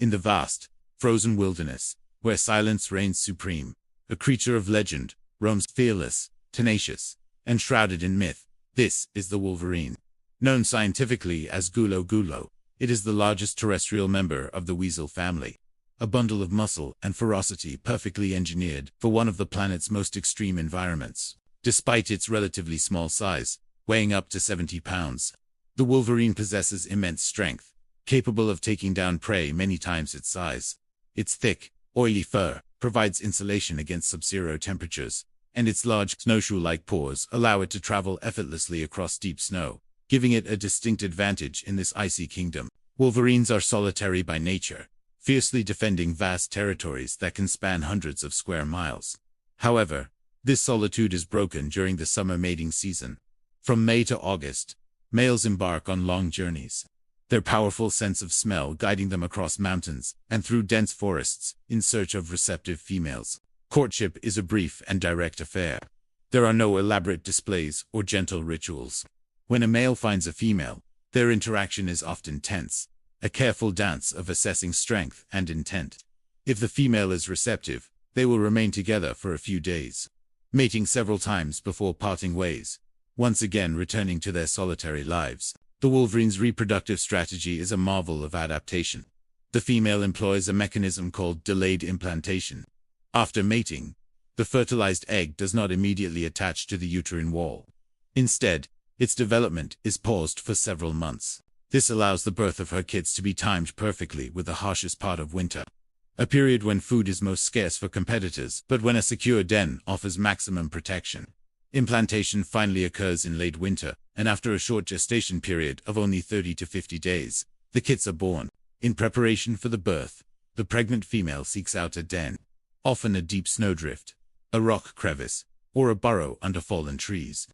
In the vast, frozen wilderness, where silence reigns supreme, a creature of legend roams fearless, tenacious, and shrouded in myth. This is the Wolverine. Known scientifically as gulo gulo, it is the largest terrestrial member of the weasel family. A bundle of muscle and ferocity perfectly engineered for one of the planet's most extreme environments. Despite its relatively small size, weighing up to 70 pounds, the Wolverine possesses immense strength, capable of taking down prey many times its size. Its thick, oily fur provides insulation against sub-zero temperatures, and its large, snowshoe-like paws allow it to travel effortlessly across deep snow, giving it a distinct advantage in this icy kingdom. Wolverines are solitary by nature, fiercely defending vast territories that can span hundreds of square miles. However, this solitude is broken during the summer mating season. From May to August, males embark on long journeys, their powerful sense of smell guiding them across mountains and through dense forests in search of receptive females. Courtship is a brief and direct affair. There are no elaborate displays or gentle rituals. When a male finds a female, their interaction is often tense, a careful dance of assessing strength and intent. If the female is receptive, they will remain together for a few days, mating several times before parting ways, once again returning to their solitary lives. The Wolverine's reproductive strategy is a marvel of adaptation. The female employs a mechanism called delayed implantation. After mating, the fertilized egg does not immediately attach to the uterine wall. Instead, its development is paused for several months. This allows the birth of her kids to be timed perfectly with the harshest part of winter, a period when food is most scarce for competitors, but when a secure den offers maximum protection. Implantation finally occurs in late winter, and after a short gestation period of only 30 to 50 days, the kits are born. In preparation for the birth, the pregnant female seeks out a den, often a deep snowdrift, a rock crevice, or a burrow under fallen trees.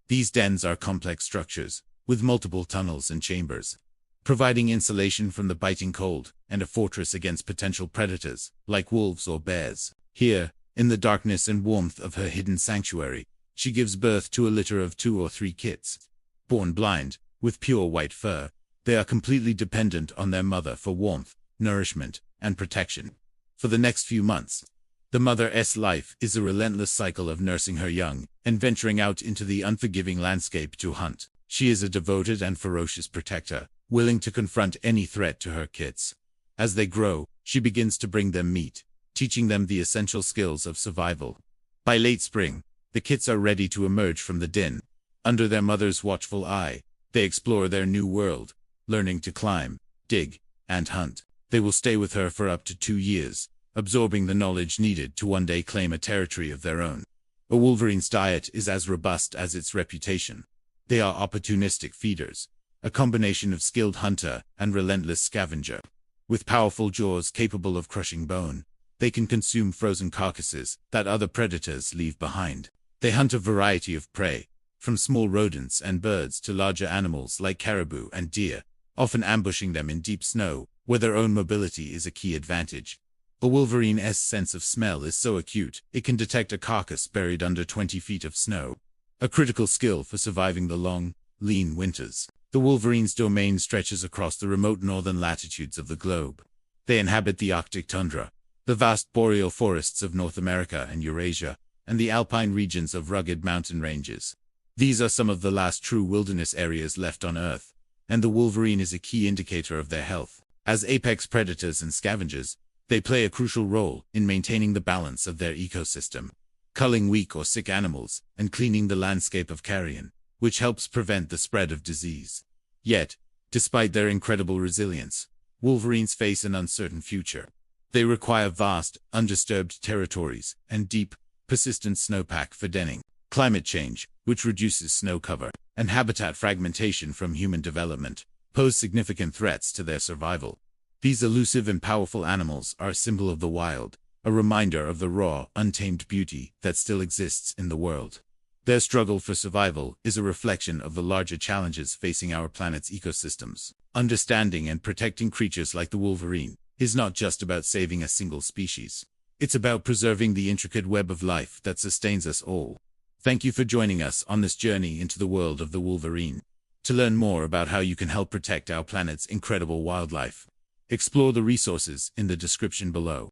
These dens are complex structures, with multiple tunnels and chambers, providing insulation from the biting cold and a fortress against potential predators, like wolves or bears. Here, in the darkness and warmth of her hidden sanctuary, she gives birth to a litter of 2 or 3 kits. Born blind, with pure white fur, they are completely dependent on their mother for warmth, nourishment, and protection. For the next few months, the mother's life is a relentless cycle of nursing her young and venturing out into the unforgiving landscape to hunt. She is a devoted and ferocious protector, willing to confront any threat to her kits. As they grow, she begins to bring them meat, teaching them the essential skills of survival. By late spring, the kits are ready to emerge from the den. Under their mother's watchful eye, they explore their new world, learning to climb, dig, and hunt. They will stay with her for up to 2 years, absorbing the knowledge needed to one day claim a territory of their own. A Wolverine's diet is as robust as its reputation. They are opportunistic feeders, a combination of skilled hunter and relentless scavenger. With powerful jaws capable of crushing bone, they can consume frozen carcasses that other predators leave behind. They hunt a variety of prey, from small rodents and birds to larger animals like caribou and deer, often ambushing them in deep snow, where their own mobility is a key advantage. A Wolverine's sense of smell is so acute, it can detect a carcass buried under 20 feet of snow, a critical skill for surviving the long, lean winters. The Wolverine's domain stretches across the remote northern latitudes of the globe. They inhabit the Arctic tundra, the vast boreal forests of North America and Eurasia, and the alpine regions of rugged mountain ranges. These are some of the last true wilderness areas left on Earth, and the Wolverine is a key indicator of their health. As apex predators and scavengers, they play a crucial role in maintaining the balance of their ecosystem, culling weak or sick animals, and cleaning the landscape of carrion, which helps prevent the spread of disease. Yet, despite their incredible resilience, Wolverines face an uncertain future. They require vast, undisturbed territories and deep, persistent snowpack for denning. Climate change, which reduces snow cover, and habitat fragmentation from human development, pose significant threats to their survival. These elusive and powerful animals are a symbol of the wild, a reminder of the raw, untamed beauty that still exists in the world. Their struggle for survival is a reflection of the larger challenges facing our planet's ecosystems. Understanding and protecting creatures like the Wolverine is not just about saving a single species. It's about preserving the intricate web of life that sustains us all. Thank you for joining us on this journey into the world of the Wolverine. To learn more about how you can help protect our planet's incredible wildlife, Explore the resources in the description below.